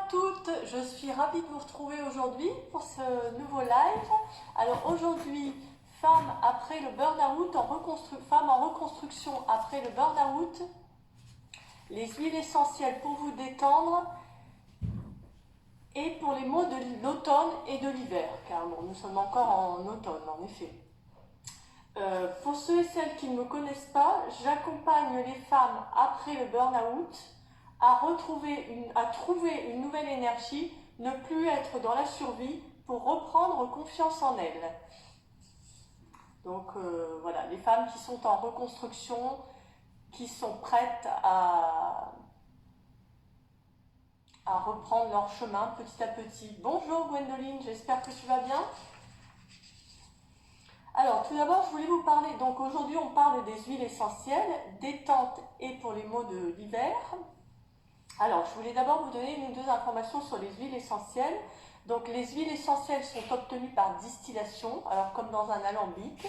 toutes, je suis ravie de vous retrouver aujourd'hui pour ce nouveau live. Alors aujourd'hui, femme après le burn-out, femme en reconstruction après le burn-out, les huiles essentielles pour vous détendre et pour les maux de l'automne et de l'hiver, car bon, nous sommes encore en automne en effet. Pour ceux et celles qui ne me connaissent pas, j'accompagne les femmes après le burn-out à trouver une nouvelle énergie, ne plus être dans la survie pour reprendre confiance en elles. Donc voilà, les femmes qui sont en reconstruction, qui sont prêtes à reprendre leur chemin petit à petit. Bonjour Gwendoline, j'espère que tu vas bien. Alors tout d'abord je voulais vous parler, donc aujourd'hui on parle des huiles essentielles, détente et pour les maux de l'hiver. Alors je voulais d'abord vous donner une ou deux informations sur les huiles essentielles. Donc les huiles essentielles sont obtenues par distillation, alors comme dans un alambic,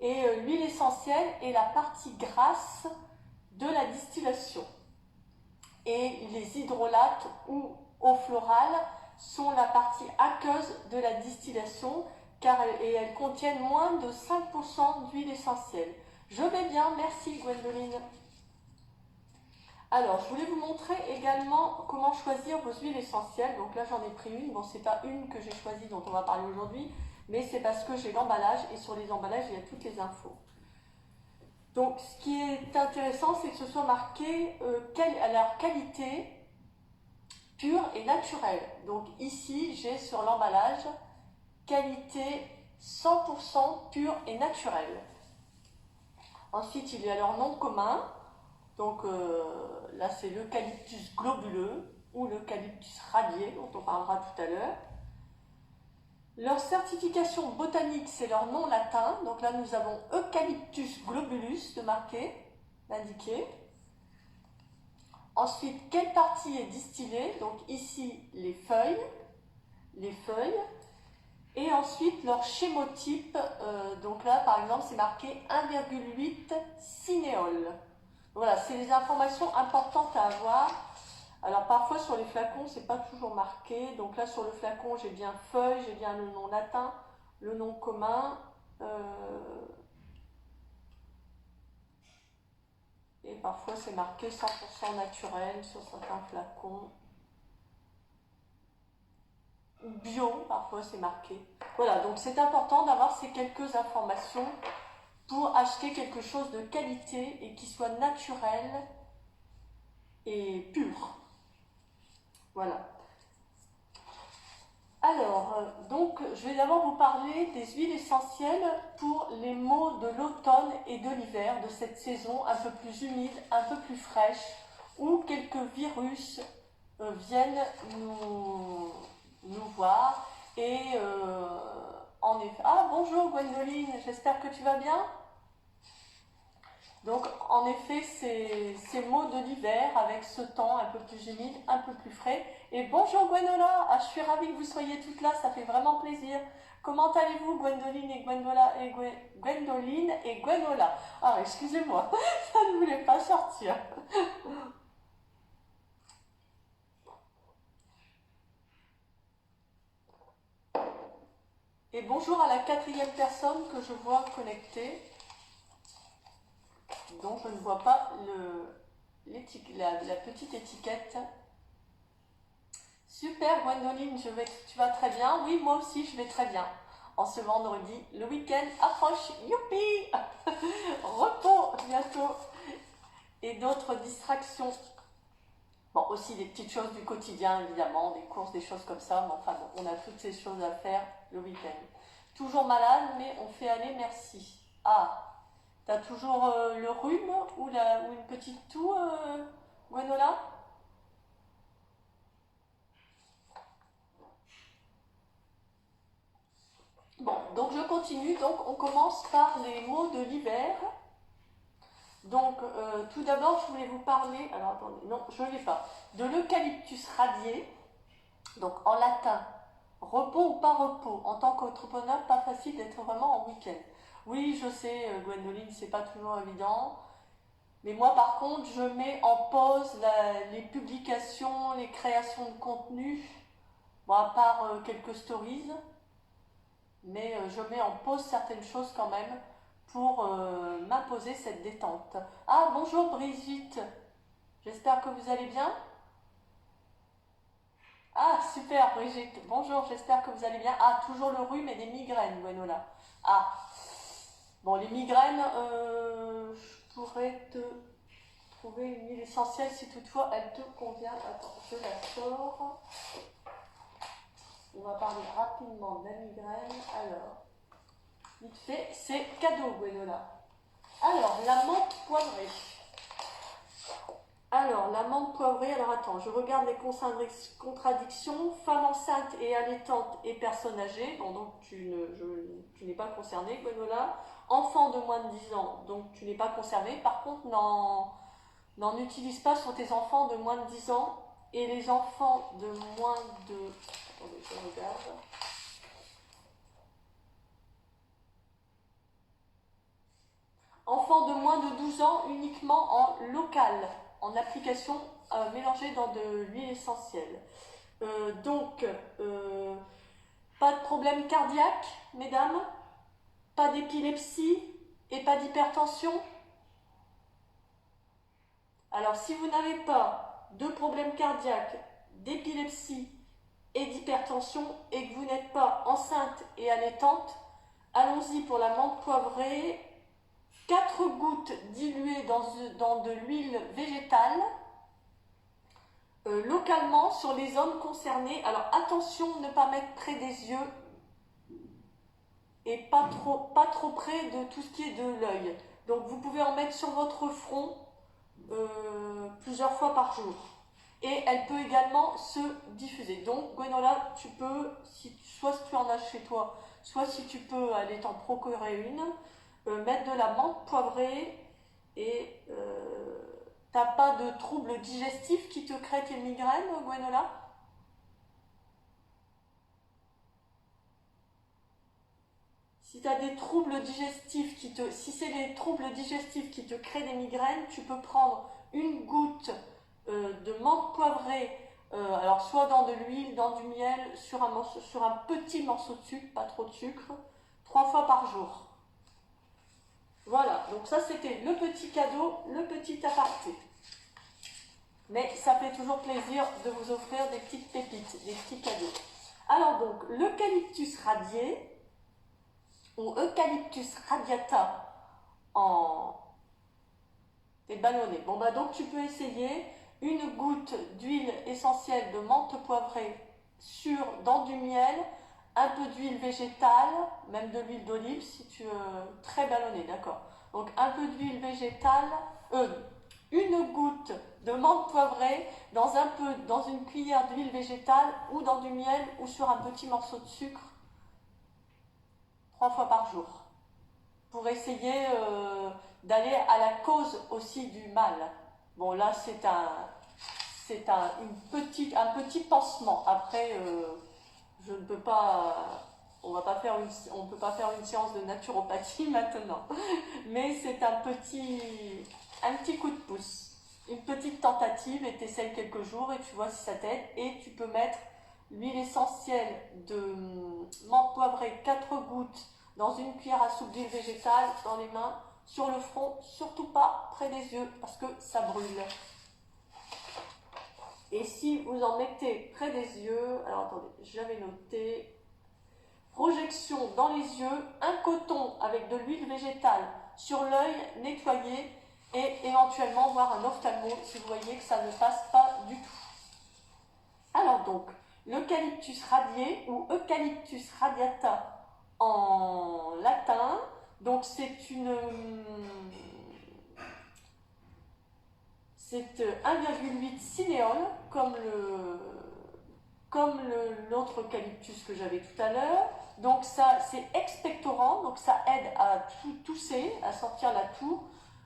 et l'huile essentielle est la partie grasse de la distillation. Et les hydrolates ou eau florale sont la partie aqueuse de la distillation, car elles contiennent moins de 5% d'huile essentielle. Je vais bien, merci Gwendoline. Alors, je voulais vous montrer également comment choisir vos huiles essentielles. Donc là, j'en ai pris une. Bon, c'est pas une que j'ai choisie dont on va parler aujourd'hui, mais c'est parce que j'ai l'emballage et sur les emballages, il y a toutes les infos. Donc, ce qui est intéressant, c'est que ce soit marqué leur qualité pure et naturelle. Donc ici, j'ai sur l'emballage qualité 100% pure et naturelle. Ensuite, il y a leur nom commun. Donc là, c'est l'eucalyptus globuleux ou l'eucalyptus radié, dont on parlera tout à l'heure. Leur certification botanique, c'est leur nom latin. Donc là, nous avons Eucalyptus globulus d'indiqué. Ensuite, quelle partie est distillée? Donc ici, les feuilles. Et ensuite, leur chémotype. Donc là, par exemple, c'est marqué 1,8 cinéole. Voilà, c'est les informations importantes à avoir. Alors parfois sur les flacons, c'est pas toujours marqué. Donc là sur le flacon, j'ai bien feuille, j'ai bien le nom latin, le nom commun. Et parfois c'est marqué 100% naturel sur certains flacons. Bio, parfois c'est marqué. Voilà, donc c'est important d'avoir ces quelques informations pour acheter quelque chose de qualité et qui soit naturel et pur. Voilà. Alors, donc, je vais d'abord vous parler des huiles essentielles pour les maux de l'automne et de l'hiver, de cette saison un peu plus humide, un peu plus fraîche, où quelques virus viennent nous voir. Et en effet... Ah, bonjour Gwendoline, j'espère que tu vas bien. Donc, en effet, ces maux de l'hiver, avec ce temps un peu plus humide, un peu plus frais. Et bonjour Gwenola, je suis ravie que vous soyez toutes là, ça fait vraiment plaisir. Comment allez-vous Gwendoline et Gwendoline et Gwenola? Ah, excusez-moi, ça ne voulait pas sortir. Et bonjour à la quatrième personne que je vois connectée, dont je ne vois pas la petite étiquette. Super Gwendoline, tu vas très bien. Oui, moi aussi je vais très bien. En ce vendredi, le week-end approche. Youpi. Repos bientôt. Et d'autres distractions. Bon, aussi des petites choses du quotidien, évidemment, des courses, des choses comme ça. Mais enfin, bon, on a toutes ces choses à faire le week-end. Toujours malade, mais on fait aller, merci. Ah, t'as toujours le rhume ou une petite toux, Gwenola? Bon, donc je continue. Donc on commence par les mots de l'hiver. Donc tout d'abord, je voulais vous parler, alors attendez, non, je ne l'ai pas, de l'eucalyptus radié. Donc en latin, repos ou pas repos. En tant qu'entrepreneur, pas facile d'être vraiment en week-end. Oui, je sais, Gwendoline, c'est pas toujours évident. Mais moi, par contre, je mets en pause les publications, les créations de contenu, bon, à part quelques stories, mais je mets en pause certaines choses quand même pour m'imposer cette détente. Ah, bonjour Brigitte, j'espère que vous allez bien. Ah, super Brigitte, bonjour, j'espère que vous allez bien. Ah, toujours le rhume et des migraines, Gwenola. Ah, bon, les migraines, je pourrais te trouver une huile essentielle si toutefois elle te convient. Attends, je la sors. On va parler rapidement de la migraine. Alors, vite fait, c'est cadeau, Gwenola. Alors, la menthe poivrée. Alors, la menthe poivrée, alors attends, je regarde les contradictions. Femme enceinte et allaitante et personne âgée, bon, donc tu n'es pas concernée, Gwenola. Enfant de moins de 10 ans, donc tu n'es pas concerné. Par contre, n'en utilise pas sur tes enfants de moins de 10 ans et les enfants de moins de... Attendez, je regarde. Enfants de moins de 12 ans uniquement en local, en application mélangée dans de l'huile essentielle. Donc, pas de problème cardiaque, mesdames, pas d'épilepsie et pas d'hypertension. Alors, si vous n'avez pas de problème cardiaque, d'épilepsie et d'hypertension et que vous n'êtes pas enceinte et allaitante, allons-y pour la menthe poivrée. 4 gouttes diluées dans de l'huile végétale, localement sur les zones concernées. Alors attention, ne pas mettre près des yeux et pas trop près de tout ce qui est de l'œil. Donc vous pouvez en mettre sur votre front plusieurs fois par jour. Et elle peut également se diffuser. Donc Gwenola, tu peux, soit si tu en as chez toi, soit si tu peux aller t'en procurer une, mettre de la menthe poivrée et t'as pas de troubles digestifs qui te créent tes migraines, Gwenola? Si tu as des troubles digestifs si c'est les troubles digestifs qui te créent des migraines, tu peux prendre une goutte de menthe poivrée, alors soit dans de l'huile, dans du miel, sur un petit morceau de sucre, pas trop de sucre, 3 fois par jour. Voilà, donc ça c'était le petit cadeau, le petit aparté. Mais ça fait toujours plaisir de vous offrir des petites pépites, des petits cadeaux. Alors donc, l'eucalyptus radié, ou Eucalyptus radiata en... T'es ballonné. Bon bah donc tu peux essayer une goutte d'huile essentielle de menthe poivrée dans du miel, un peu d'huile végétale, même de l'huile d'olive si tu veux, très ballonné, d'accord. Donc un peu d'huile végétale, une goutte de menthe poivrée dans une cuillère d'huile végétale ou dans du miel ou sur un petit morceau de sucre 3 fois par jour pour essayer d'aller à la cause aussi du mal. Bon là c'est un petit pansement. Après je ne peux pas, on peut pas faire une séance de naturopathie maintenant, mais c'est un petit coup de pouce, une petite tentative et tu essayes quelques jours et tu vois si ça t'aide. Et tu peux mettre l'huile essentielle de menthe poivrée 4 gouttes dans une cuillère à soupe d'huile végétale dans les mains, sur le front, surtout pas près des yeux parce que ça brûle. Et si vous en mettez près des yeux, alors attendez, j'avais noté, projection dans les yeux, un coton avec de l'huile végétale sur l'œil, nettoyé et éventuellement voir un ophtalmo si vous voyez que ça ne passe pas du tout. Alors donc, l'eucalyptus radié ou Eucalyptus radiata en latin, donc c'est 1,8 cinéole comme l'autre eucalyptus que j'avais tout à l'heure. Donc ça c'est expectorant, donc ça aide à tousser, à sortir la toux.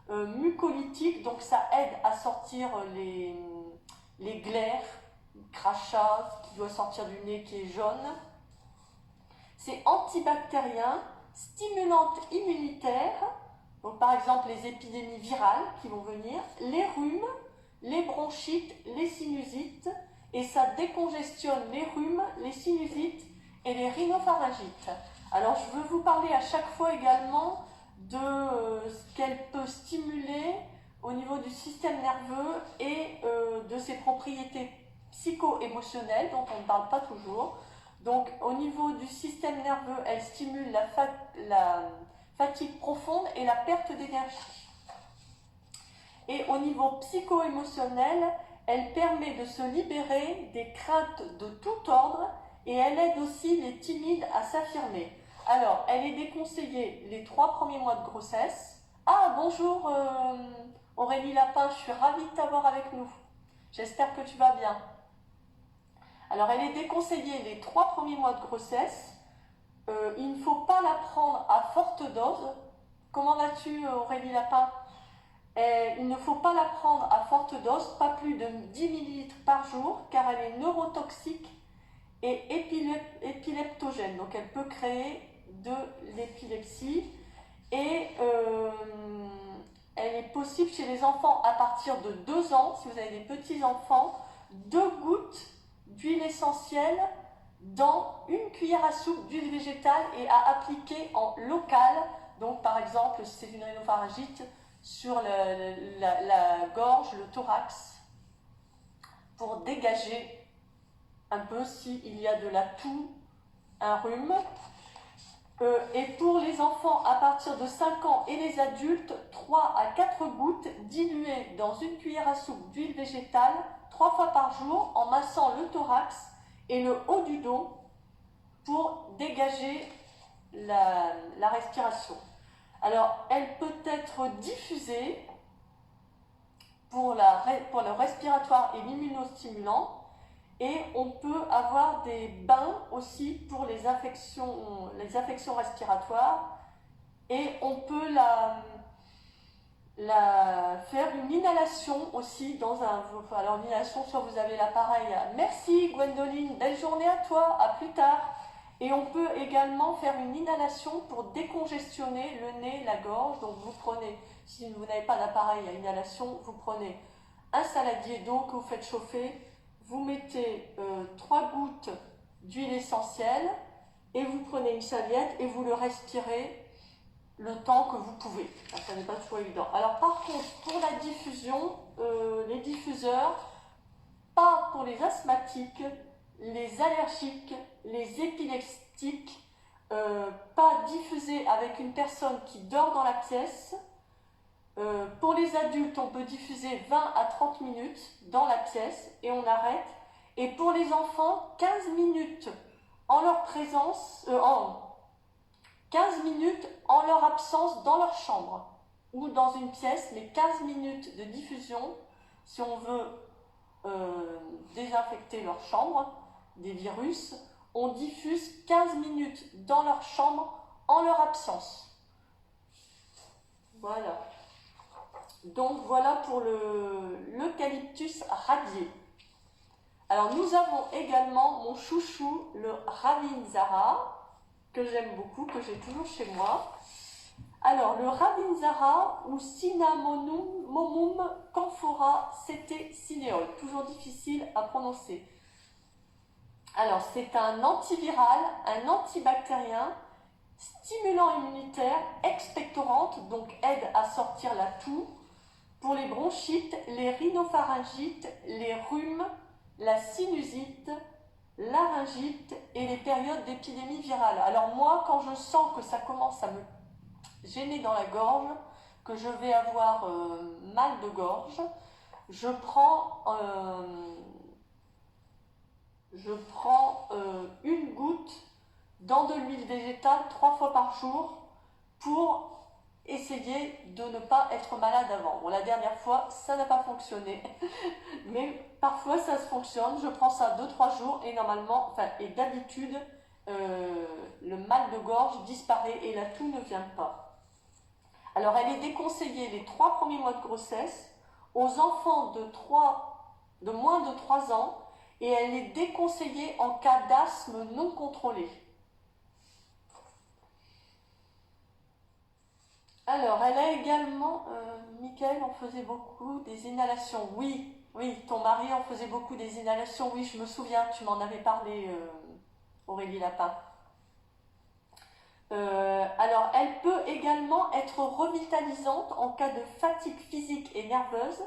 Mucolytique, donc ça aide à sortir les glaires, crachats qui doit sortir du nez qui est jaune. C'est antibactérien, stimulante immunitaire. Donc par exemple les épidémies virales qui vont venir, les rhumes, les bronchites, les sinusites, et ça décongestionne les rhumes, les sinusites et les rhinopharyngites. Alors je veux vous parler à chaque fois également de ce qu'elle peut stimuler au niveau du système nerveux et de ses propriétés psycho-émotionnelles dont on ne parle pas toujours. Donc au niveau du système nerveux, elle stimule la fatigue profonde et la perte d'énergie. Et au niveau psycho-émotionnel, elle permet de se libérer des craintes de tout ordre et elle aide aussi les timides à s'affirmer. Alors, elle est déconseillée les 3 premiers mois de grossesse. Ah, bonjour Aurélie Lapin, je suis ravie de t'avoir avec nous. J'espère que tu vas bien. Alors, elle est déconseillée les 3 premiers mois de grossesse. Il ne faut pas la prendre à forte dose. Comment vas-tu Aurélie Lapin? Il ne faut pas la prendre à forte dose, pas plus de 10 ml par jour, car elle est neurotoxique et épileptogène. Donc elle peut créer de l'épilepsie et elle est possible chez les enfants à partir de 2 ans, si vous avez des petits enfants, 2 gouttes d'huile essentielle dans une cuillère à soupe d'huile végétale et à appliquer en local. Donc par exemple, si c'est une rhinopharyngite, sur la gorge, le thorax, pour dégager un peu s'il y a de la toux, un rhume. Et pour les enfants à partir de 5 ans et les adultes, 3 à 4 gouttes diluées dans une cuillère à soupe d'huile végétale 3 fois par jour en massant le thorax et le haut du dos pour dégager la respiration. Alors, elle peut être diffusée pour le respiratoire et l'immunostimulant. Et on peut avoir des bains aussi pour les infections respiratoires. Et on peut faire une inhalation aussi dans un... Alors, une inhalation, soit vous avez l'appareil. Merci Gwendoline, belle journée à toi, à plus tard. Et on peut également faire une inhalation pour décongestionner le nez, la gorge. Donc vous prenez, si vous n'avez pas d'appareil à inhalation, vous prenez un saladier d'eau que vous faites chauffer. Vous mettez 3 gouttes d'huile essentielle et vous prenez une serviette et vous le respirez le temps que vous pouvez. Alors, ça n'est pas toujours évident. Alors par contre, pour la diffusion, les diffuseurs, pas pour les asthmatiques, les allergiques, les épileptiques, pas diffusés avec une personne qui dort dans la pièce. Pour les adultes, on peut diffuser 20 à 30 minutes dans la pièce et on arrête. Et pour les enfants, 15 minutes en leur présence, 15 minutes en leur absence dans leur chambre ou dans une pièce, mais 15 minutes de diffusion si on veut désinfecter leur chambre des virus. On diffuse 15 minutes dans leur chambre en leur absence. Voilà. Donc voilà pour l'eucalyptus radié. Alors nous avons également mon chouchou, le Ravinzara, que j'aime beaucoup, que j'ai toujours chez moi. Alors le Ravinzara ou Cinnamomum camphora cineole, toujours difficile à prononcer. Alors c'est un antiviral, un antibactérien, stimulant immunitaire, expectorante, donc aide à sortir la toux, pour les bronchites, les rhinopharyngites, les rhumes, la sinusite, laryngite et les périodes d'épidémie virale. Alors moi, quand je sens que ça commence à me gêner dans la gorge, que je vais avoir mal de gorge, je prends une goutte dans de l'huile végétale 3 fois par jour pour essayer de ne pas être malade avant. Bon, la dernière fois, ça n'a pas fonctionné, mais parfois ça se fonctionne. Je prends ça 2-3 jours et normalement, et d'habitude, le mal de gorge disparaît et la toux ne vient pas. Alors, elle est déconseillée les 3 premiers mois de grossesse aux enfants de moins de 3 ans et elle est déconseillée en cas d'asthme non contrôlé. Alors, elle a également, Michael en faisait beaucoup, des inhalations. Oui, oui, ton mari en faisait beaucoup des inhalations. Oui, je me souviens, tu m'en avais parlé, Aurélie Lapin. Alors, elle peut également être revitalisante en cas de fatigue physique et nerveuse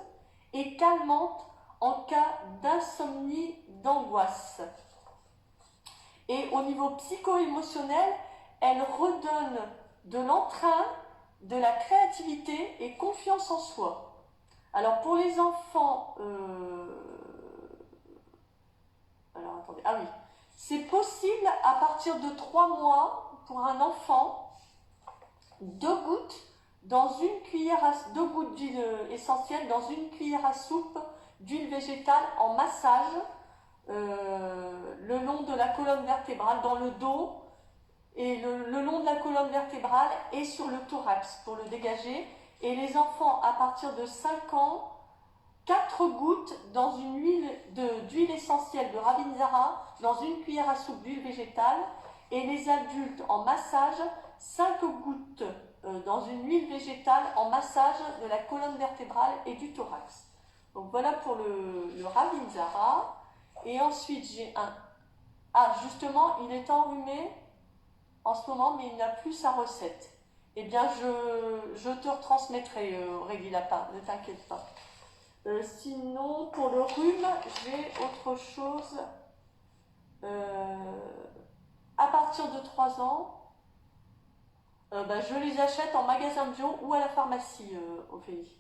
et calmante en cas d'insomnie, d'angoisse. Et au niveau psycho-émotionnel, elle redonne de l'entrain, de la créativité et confiance en soi. Alors pour les enfants, alors attendez, ah oui, c'est possible à partir de 3 mois pour un enfant, 2 gouttes dans une cuillère à, 2 gouttes d'huile essentielle dans une cuillère à soupe d'huile végétale en massage le long de la colonne vertébrale, dans le dos et le long de la colonne vertébrale et sur le thorax pour le dégager. Et les enfants à partir de 5 ans, 4 gouttes dans une huile d'huile essentielle de Ravinzara dans une cuillère à soupe d'huile végétale, et les adultes en massage 5 gouttes dans une huile végétale en massage de la colonne vertébrale et du thorax. Donc voilà pour le Ravinzara. Et ensuite j'ai un... Ah justement, il est enrhumé en ce moment, mais il n'a plus sa recette. Eh bien je te retransmettrai, Aurélie Lapin, ne t'inquiète pas. Sinon, pour le rhume, j'ai autre chose. À partir de 3 ans, je les achète en magasin bio ou à la pharmacie, Ophélie.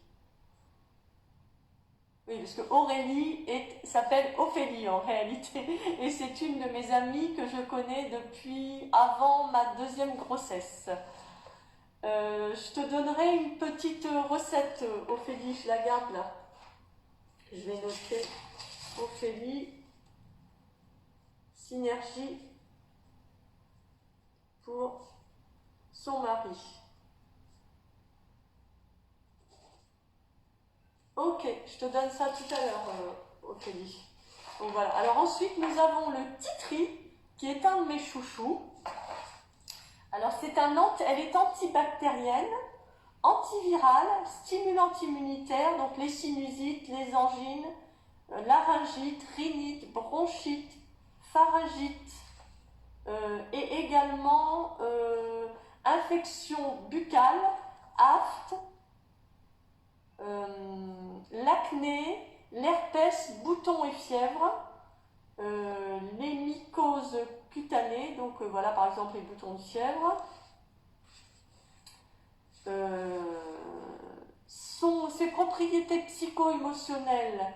Oui, parce que Aurélie s'appelle Ophélie en réalité. Et c'est une de mes amies que je connais depuis avant ma 2e grossesse. Je te donnerai une petite recette, Ophélie, je la garde là. Je vais noter Ophélie, synergie pour son mari. Ok, je te donne ça tout à l'heure, Ophélie. Donc voilà. Alors ensuite, nous avons le titri, qui est un de mes chouchous. Alors elle est antibactérienne, antivirale, stimulante immunitaire, donc les sinusites, les angines, laryngite, rhinite, bronchite, pharyngite, et également infection buccale, aphte, l'acné, l'herpès, boutons et fièvre, les mycoses cutanées, donc voilà par exemple les boutons de fièvre. Ses propriétés psycho-émotionnelles,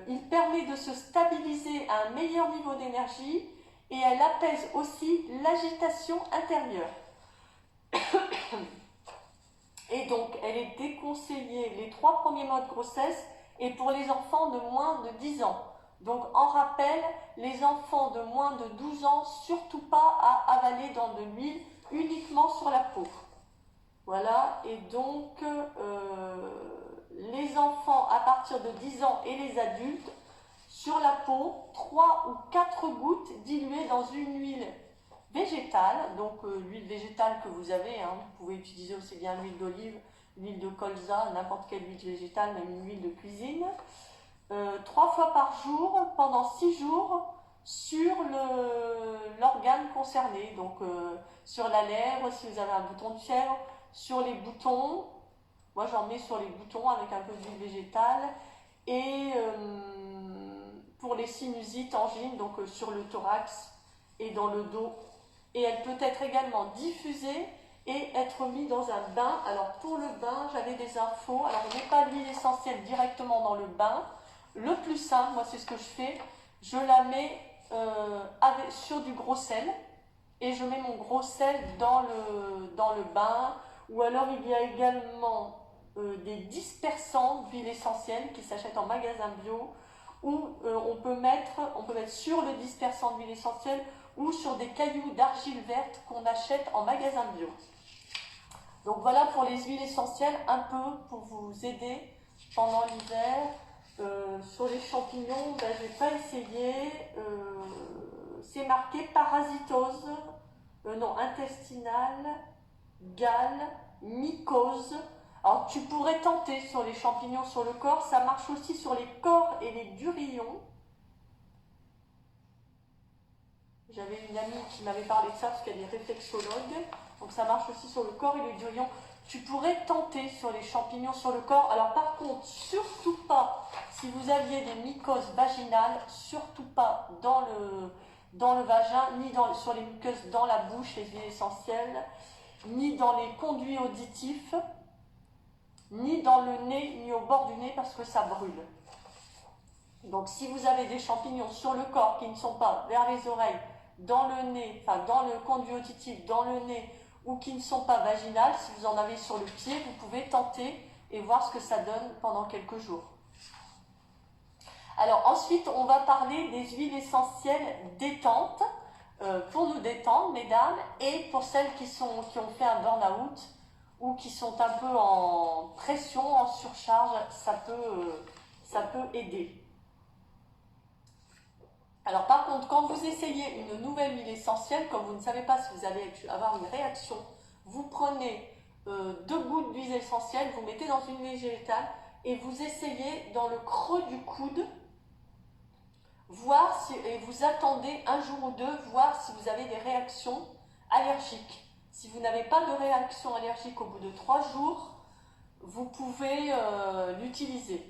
il permet de se stabiliser à un meilleur niveau d'énergie et elle apaise aussi l'agitation intérieure. Et donc, elle est déconseillée les 3 premiers mois de grossesse et pour les enfants de moins de 10 ans. Donc, en rappel, les enfants de moins de 12 ans, surtout pas à avaler dans de l'huile, uniquement sur la peau. Voilà, et donc, les enfants à partir de 10 ans et les adultes, sur la peau, 3 ou 4 gouttes diluées dans une huile végétale, donc l'huile végétale que vous avez, hein, vous pouvez utiliser aussi bien l'huile d'olive, l'huile de colza, n'importe quelle huile végétale, même une huile de cuisine, 3 fois par jour, pendant 6 jours, sur l'organe concerné, donc sur la lèvre, si vous avez un bouton de fièvre, sur les boutons, moi j'en mets sur les boutons avec un peu d'huile végétale, et pour les sinusites, angines, donc sur le thorax et dans le dos. Et elle peut être également diffusée et être mise dans un bain. Alors pour le bain, j'avais des infos. Alors on ne met pas l'huile essentielle directement dans le bain. Le plus simple, moi c'est ce que je fais, je la mets sur du gros sel et je mets mon gros sel dans le bain. Ou alors il y a également des dispersants d'huile essentielle qui s'achètent en magasin bio, où on peut mettre sur le dispersant d'huile essentielle ou sur des cailloux d'argile verte qu'on achète en magasin bio. Donc voilà pour les huiles essentielles, un peu pour vous aider pendant l'hiver. Sur les champignons, je n'ai pas essayé. C'est marqué parasitose, non, intestinale, gale, mycoses. Alors tu pourrais tenter sur les champignons sur le corps, ça marche aussi sur les corps et les durillons. J'avais une amie qui m'avait parlé de ça parce qu'elle est réflexologue, donc ça marche aussi sur le corps et les durillons. Tu pourrais tenter sur les champignons sur le corps. Alors par contre, surtout pas, si vous aviez des mycoses vaginales, surtout pas dans le vagin, ni sur les muqueuses dans la bouche, les huiles essentielles, ni dans les conduits auditifs, ni dans le nez, ni au bord du nez parce que ça brûle. Donc si vous avez des champignons sur le corps qui ne sont pas vers les oreilles, dans le nez, enfin dans le conduit auditif, dans le nez, ou qui ne sont pas vaginales, si vous en avez sur le pied, vous pouvez tenter et voir ce que ça donne pendant quelques jours. Alors ensuite, on va parler des huiles essentielles détentes, pour nous détendre, mesdames, et pour celles qui ont fait un burn-out ou qui sont un peu en pression, en surcharge, ça peut aider. Alors par contre, quand vous essayez une nouvelle huile essentielle, comme vous ne savez pas si vous allez avoir une réaction, vous prenez 2 gouttes d'huile essentielle, vous mettez dans une huile végétale et vous essayez dans le creux du coude, et vous attendez un jour ou deux, voir si vous avez des réactions allergiques. Si vous n'avez pas de réaction allergique au bout de 3 jours, vous pouvez l'utiliser.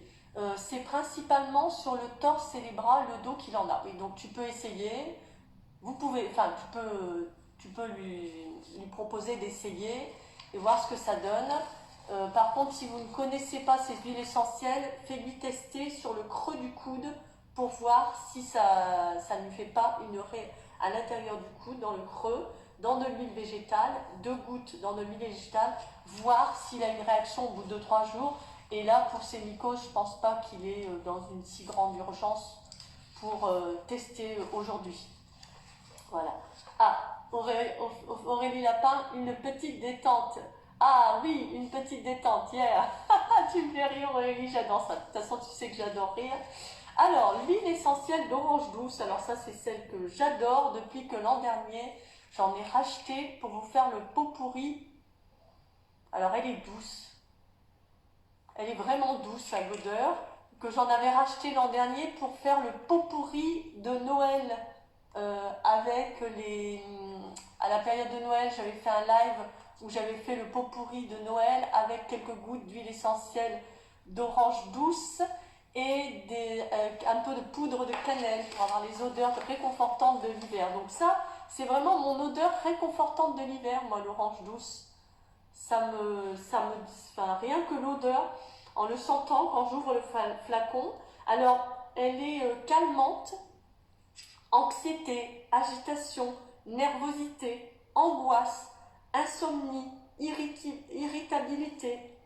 C'est principalement sur le torse et les bras, le dos qu'il en a. Et donc tu peux essayer, tu peux lui proposer d'essayer et voir ce que ça donne. Par contre, si vous ne connaissez pas ces huiles essentielles, faites-lui tester sur le creux du coude pour voir si ça ne lui fait pas une raie à l'intérieur du coude, dans le creux, dans de l'huile végétale, 2 gouttes dans de l'huile végétale, voir s'il a une réaction au bout de 2-3 jours. Et là, pour ces mycoses, je ne pense pas qu'il est dans une si grande urgence pour tester aujourd'hui. Voilà. Ah, Aurélie Lapin, une petite détente. Ah oui, une petite détente, yeah. Tu me fais rire, Aurélie, j'adore ça. De toute façon, tu sais que j'adore rire. Alors, l'huile essentielle d'orange douce, alors ça, c'est celle que j'adore depuis que l'an dernier, j'en ai racheté pour vous faire le pot pourri. Alors, elle est douce. Elle est vraiment douce à l'odeur, que j'en avais racheté l'an dernier pour faire le pot pourri de Noël. À la période de Noël, j'avais fait un live où j'avais fait le pot pourri de Noël avec quelques gouttes d'huile essentielle d'orange douce et un peu de poudre de cannelle pour avoir les odeurs réconfortantes de l'hiver. Donc ça, c'est vraiment mon odeur réconfortante de l'hiver, moi, l'orange douce. Rien que l'odeur, en le sentant quand j'ouvre le flacon, alors elle est calmante, anxiété, agitation, nervosité, angoisse, insomnie, irritabilité,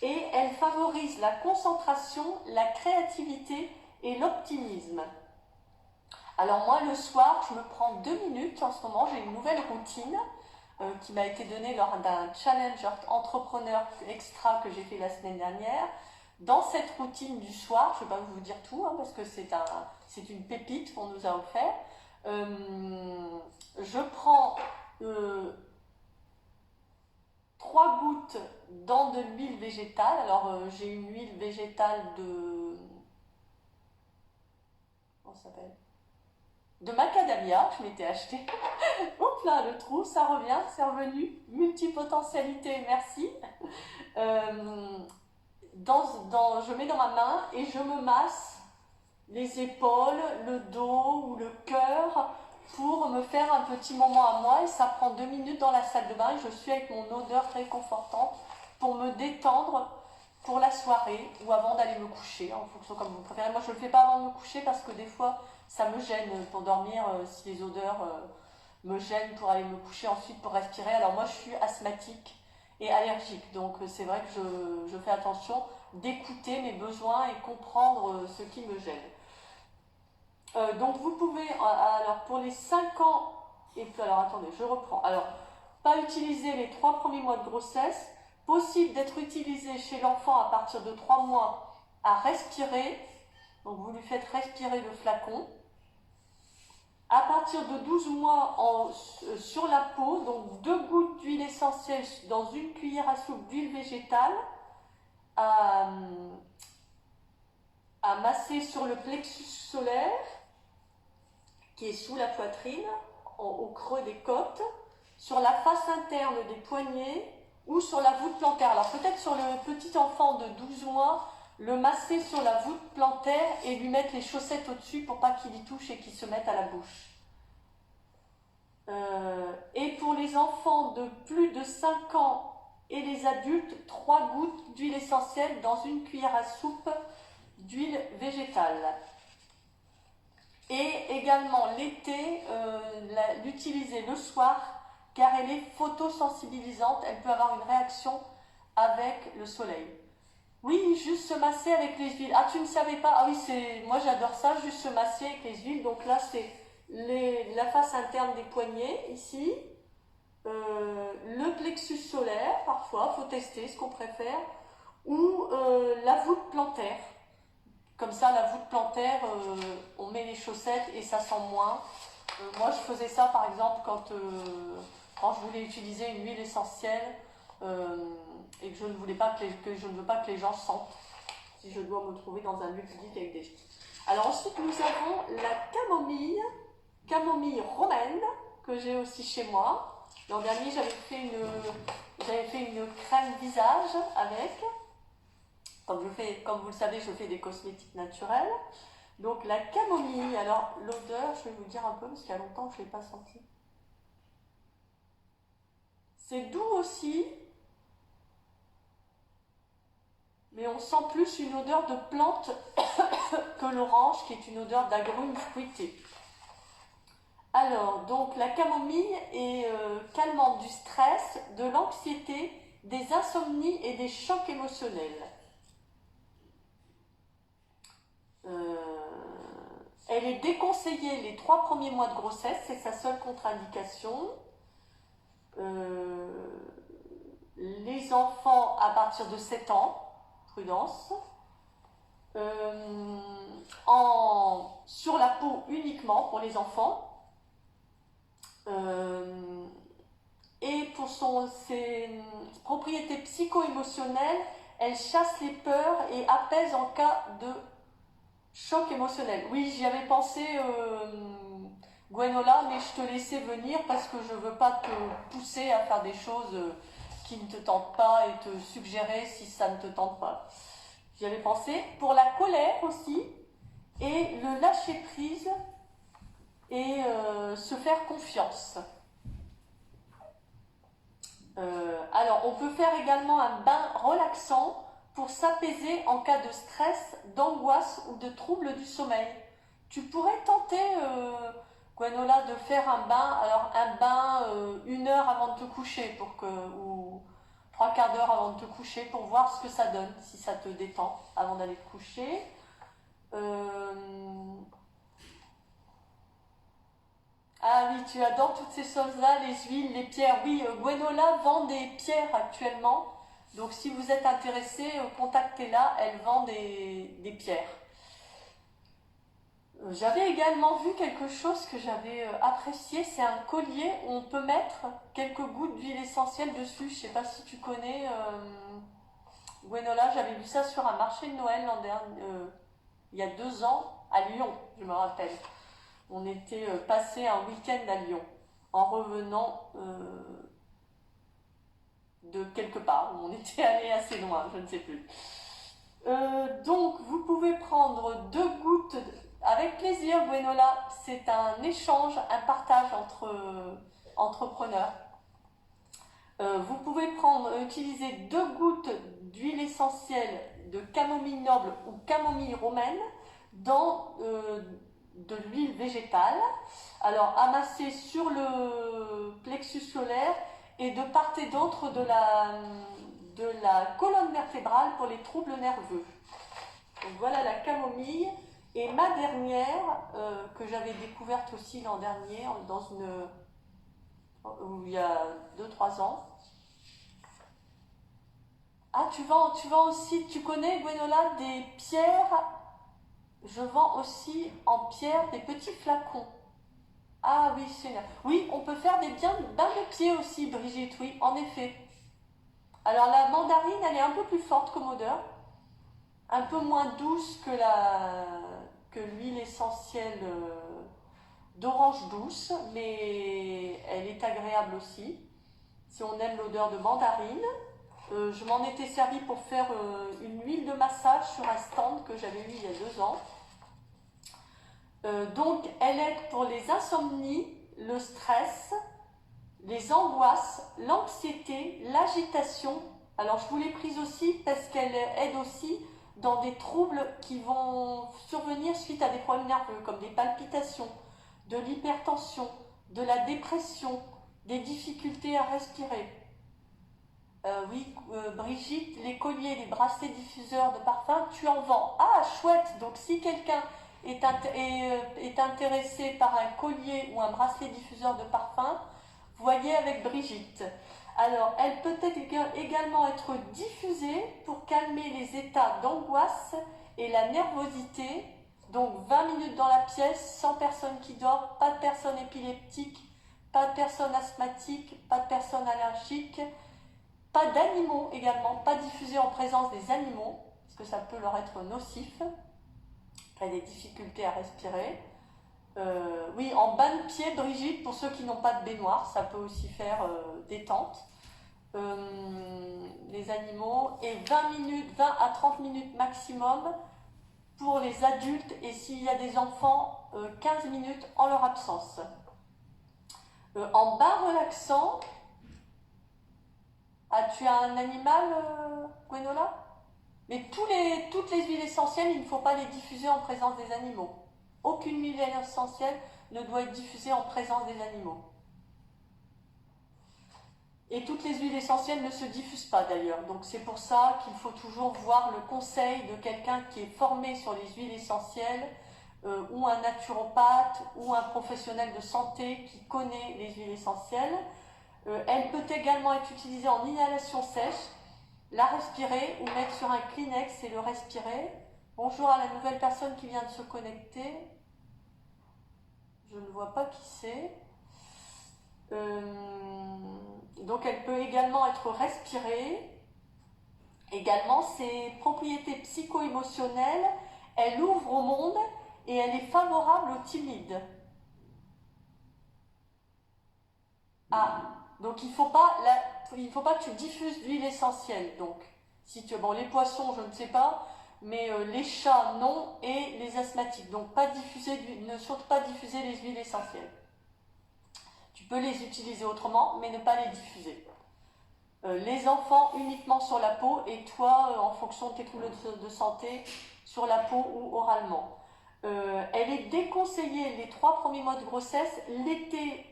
et elle favorise la concentration, la créativité et l'optimisme. Alors moi le soir, je me prends 2 minutes, en ce moment j'ai une nouvelle routine qui m'a été donnée lors d'un challenge entrepreneur extra que j'ai fait la semaine dernière. Dans cette routine du soir, je ne vais pas vous dire tout parce que c'est une pépite qu'on nous a offert. Je prends 3 gouttes dans de l'huile végétale. Alors j'ai une huile végétale comment ça s'appelle ? De macadamia, je m'étais acheté. Oups là, le trou, ça revient, c'est revenu. Multipotentialité, merci. Je mets dans ma main et je me masse les épaules, le dos ou le cœur pour me faire un petit moment à moi. Et ça prend 2 minutes dans la salle de bain et je suis avec mon odeur réconfortante pour me détendre pour la soirée ou avant d'aller me coucher, en fonction comme vous préférez. Moi, je ne le fais pas avant de me coucher parce que des fois, ça me gêne pour dormir si les odeurs me gênent pour aller me coucher ensuite pour respirer. Alors moi, je suis asthmatique et allergique, donc c'est vrai que je fais attention d'écouter mes besoins et comprendre ce qui me gêne. Donc vous pouvez, alors pour les 5 ans, et puis alors attendez, je reprends. Alors, pas utiliser les 3 premiers mois de grossesse, possible d'être utilisé chez l'enfant à partir de 3 mois à respirer. Donc vous lui faites respirer le flacon. À partir de 12 mois sur la peau, donc 2 gouttes d'huile essentielle dans une cuillère à soupe d'huile végétale à masser sur le plexus solaire qui est sous la poitrine, au creux des côtes, sur la face interne des poignets ou sur la voûte plantaire. Alors peut-être sur le petit enfant de 12 mois, le masser sur la voûte plantaire et lui mettre les chaussettes au-dessus pour pas qu'il y touche et qu'il se mette à la bouche. Et pour les enfants de plus de 5 ans et les adultes, 3 gouttes d'huile essentielle dans une cuillère à soupe d'huile végétale. Et également l'été, l'utiliser le soir car elle est photosensibilisante, elle peut avoir une réaction avec le soleil. Oui, juste se masser avec les huiles. Ah, tu ne savais pas? Ah oui, moi j'adore ça, juste se masser avec les huiles. Donc là, c'est la face interne des poignets, ici. Le plexus solaire, parfois, il faut tester ce qu'on préfère. Ou la voûte plantaire. Comme ça, la voûte plantaire, on met les chaussettes et ça sent moins. Moi, je faisais ça, par exemple, quand je voulais utiliser une huile essentielle et que je ne voulais pas je ne veux pas que les gens sentent si je dois me trouver dans un lieu public avec des gens. Alors ensuite, nous avons la camomille romaine, que j'ai aussi chez moi. L'an dernier, j'avais fait une crème visage avec. Comme vous le savez, je fais des cosmétiques naturels. Donc la camomille, alors l'odeur, je vais vous dire un peu parce qu'il y a longtemps que je ne l'ai pas senti. C'est doux aussi, mais on sent plus une odeur de plante que l'orange, qui est une odeur d'agrumes fruités. Alors, donc la camomille est calmante du stress, de l'anxiété, des insomnies et des chocs émotionnels. Elle est déconseillée les 3 premiers mois de grossesse, c'est sa seule contre-indication. Les enfants à partir de 7 ans, prudence. Sur la peau uniquement pour les enfants. Et pour ses propriétés psycho-émotionnelles, elle chasse les peurs et apaise en cas de choc émotionnel. Oui, j'y avais pensé, Gwenola, mais je te laissais venir parce que je ne veux pas te pousser à faire des choses qui ne te tentent pas et te suggérer si ça ne te tente pas. J'y avais pensé. Pour la colère aussi, et le lâcher prise et se faire confiance. Alors, on peut faire également un bain relaxant pour s'apaiser en cas de stress, d'angoisse ou de trouble du sommeil. Tu pourrais tenter, Gwenola, de faire un bain, alors un bain 1 heure avant de te coucher, ou 3/4 d'heure avant de te coucher, pour voir ce que ça donne, si ça te détend avant d'aller te coucher. Ah oui, tu adores toutes ces choses-là, les huiles, les pierres. Oui, Gwenola vend des pierres actuellement. Donc si vous êtes intéressé, contactez-la, elle vend des pierres. J'avais également vu quelque chose que j'avais apprécié, c'est un collier où on peut mettre quelques gouttes d'huile essentielle dessus. Je ne sais pas si tu connais, Gwenola, j'avais vu ça sur un marché de Noël l'an dernier, il y a 2 ans, à Lyon, je me rappelle. On était passé un week-end à Lyon, en revenant de quelque part. On était allé assez loin, je ne sais plus. Donc, vous pouvez prendre 2 gouttes, avec plaisir, Gwenola. C'est un échange, un partage entre entrepreneurs. Vous pouvez utiliser 2 gouttes d'huile essentielle de camomille noble ou camomille romaine dans de l'huile végétale. Alors, amasser sur le plexus solaire et de part et d'autre de la colonne vertébrale pour les troubles nerveux. Donc voilà la camomille. Et ma dernière, que j'avais découverte aussi l'an dernier, il y a 2-3 ans. Ah, tu vends aussi, tu connais, Gwenola, des pierres. Je vends aussi en pierre des petits flacons. Ah oui, oui, on peut faire des bains de pieds aussi, Brigitte, oui, en effet. Alors la mandarine, elle est un peu plus forte comme odeur, un peu moins douce que l'huile essentielle d'orange douce, mais elle est agréable aussi, si on aime l'odeur de mandarine. Je m'en étais servi pour faire une huile de massage sur un stand que j'avais eu il y a 2 ans. Donc elle aide pour les insomnies, le stress, les angoisses, l'anxiété, l'agitation. Alors je vous l'ai prise aussi parce qu'elle aide aussi dans des troubles qui vont survenir suite à des problèmes nerveux comme des palpitations, de l'hypertension, de la dépression, des difficultés à respirer. Oui, Brigitte, les colliers, les bracelets diffuseurs de parfum, tu en vends. Ah, chouette! Donc si quelqu'un est intéressé par un collier ou un bracelet diffuseur de parfum, voyez avec Brigitte. Alors, elle peut également être diffusée pour calmer les états d'angoisse et la nervosité. Donc 20 minutes dans la pièce, sans personne qui dort, pas de personne épileptique, pas de personne asthmatique, pas de personne allergique. Pas d'animaux également, pas diffusé en présence des animaux, parce que ça peut leur être nocif, après des difficultés à respirer. Oui, en bain de pied, Brigitte, pour ceux qui n'ont pas de baignoire, ça peut aussi faire détente. Les animaux, et 20 à 30 minutes maximum pour les adultes, et s'il y a des enfants, 15 minutes en leur absence. En bain relaxant, ah, tu as un animal, Gwenola? Mais toutes les huiles essentielles, il ne faut pas les diffuser en présence des animaux. Aucune huile essentielle ne doit être diffusée en présence des animaux. Et toutes les huiles essentielles ne se diffusent pas d'ailleurs. Donc c'est pour ça qu'il faut toujours voir le conseil de quelqu'un qui est formé sur les huiles essentielles, ou un naturopathe, ou un professionnel de santé qui connaît les huiles essentielles. Elle peut également être utilisée en inhalation sèche, la respirer ou mettre sur un Kleenex et le respirer. Bonjour à la nouvelle personne qui vient de se connecter. Je ne vois pas qui c'est. Donc elle peut également être respirée. Également, ses propriétés psycho-émotionnelles, elle ouvre au monde et elle est favorable aux timides. Ah, donc il ne faut pas que tu diffuses d'huile essentielle. Donc, si tu bon, les poissons, je ne sais pas, mais les chats, non, et les asthmatiques. Donc, ne surtout pas diffuser les huiles essentielles. Tu peux les utiliser autrement, mais ne pas les diffuser. Les enfants uniquement sur la peau, et toi, en fonction de tes troubles de santé, sur la peau ou oralement. Elle est déconseillée les 3 premiers mois de grossesse. L'été,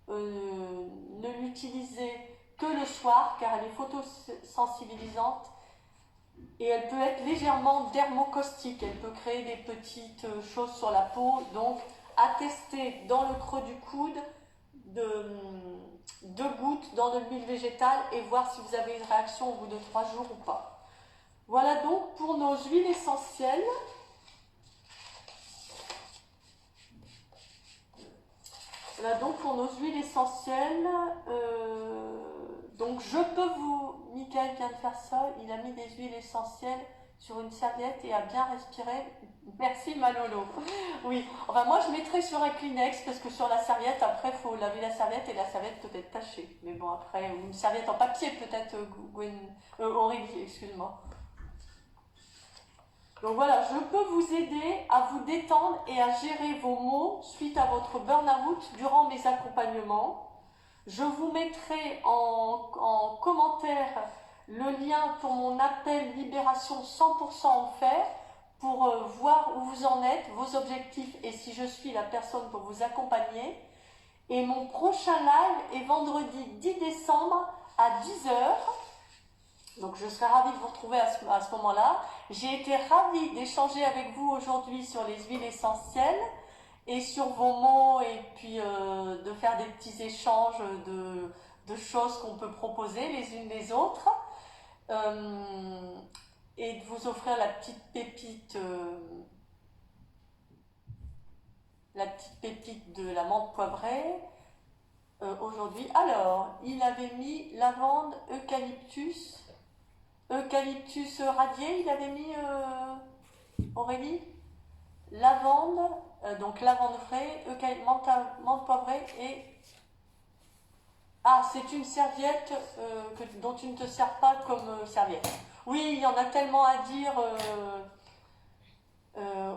ne l'utilisez que le soir car elle est photosensibilisante et elle peut être légèrement dermocaustique. Elle peut créer des petites choses sur la peau. Donc, à tester dans le creux du coude, 2 gouttes dans de l'huile végétale et voir si vous avez une réaction au bout de 3 jours ou pas. Voilà donc pour nos huiles essentielles. Voilà donc pour nos huiles essentielles. Donc je peux vous... Michael vient de faire ça, il a mis des huiles essentielles sur une serviette et a bien respiré. Merci Malolo. Oui, enfin moi je mettrais sur un Kleenex parce que sur la serviette, après il faut laver la serviette et la serviette peut être tachée. Mais bon après, ou une serviette en papier peut-être, Aurélie, excuse-moi. Donc voilà, je peux vous aider à vous détendre et à gérer vos maux suite à votre burn-out durant mes accompagnements. Je vous mettrai en commentaire le lien pour mon appel Libération 100% offert pour voir où vous en êtes, vos objectifs et si je suis la personne pour vous accompagner. Et mon prochain live est vendredi 10 décembre à 10h. Donc je serai ravie de vous retrouver à ce moment-là. J'ai été ravie d'échanger avec vous aujourd'hui sur les huiles essentielles et sur vos mots et puis de faire des petits échanges de choses qu'on peut proposer les unes les autres et de vous offrir la petite pépite la petite pépite de la menthe poivrée aujourd'hui. Alors, il avait mis lavande, eucalyptus, eucalyptus radié, il avait mis Aurélie, lavande, donc lavande frais, menthe poivrée et... Ah, c'est une serviette dont tu ne te sers pas comme serviette. Oui, il y en a tellement à dire,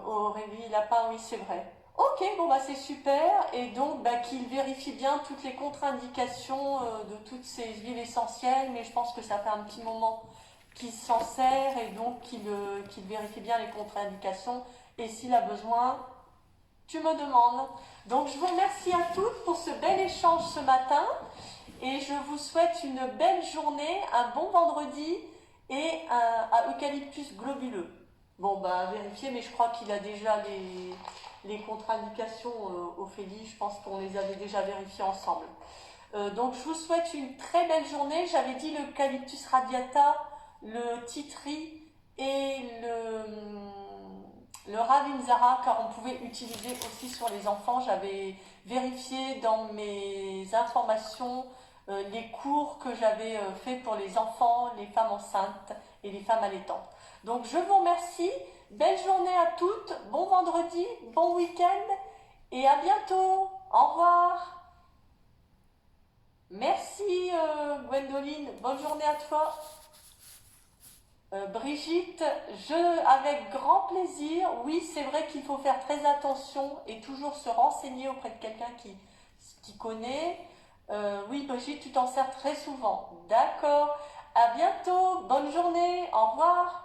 Aurélie Lapin, oui, c'est vrai. Ok, bon bah c'est super, et donc bah, qu'il vérifie bien toutes les contre-indications de toutes ces huiles essentielles, mais je pense que ça fait un petit moment qu'il s'en sert, et donc qu'il vérifie bien les contre-indications, et s'il a besoin, tu me demandes. Donc je vous remercie à toutes pour ce bel échange ce matin, et je vous souhaite une belle journée, un bon vendredi, et un eucalyptus globuleux. Bon, bah, à vérifier, mais je crois qu'il a déjà les contre-indications, Ophélie. Je pense qu'on les avait déjà vérifiées ensemble. Donc, je vous souhaite une très belle journée. J'avais dit l'eucalyptus radiata, le titri et le ravinzara, car on pouvait utiliser aussi sur les enfants. J'avais vérifié dans mes informations les cours que j'avais fait pour les enfants, les femmes enceintes et les femmes allaitantes. Donc je vous remercie, belle journée à toutes, bon vendredi, bon week-end et à bientôt. Au revoir. Merci Gwendoline, bonne journée à toi. Brigitte, avec grand plaisir. Oui, c'est vrai qu'il faut faire très attention et toujours se renseigner auprès de quelqu'un qui connaît. Oui, Brigitte, tu t'en sers très souvent. D'accord. À bientôt. Bonne journée. Au revoir.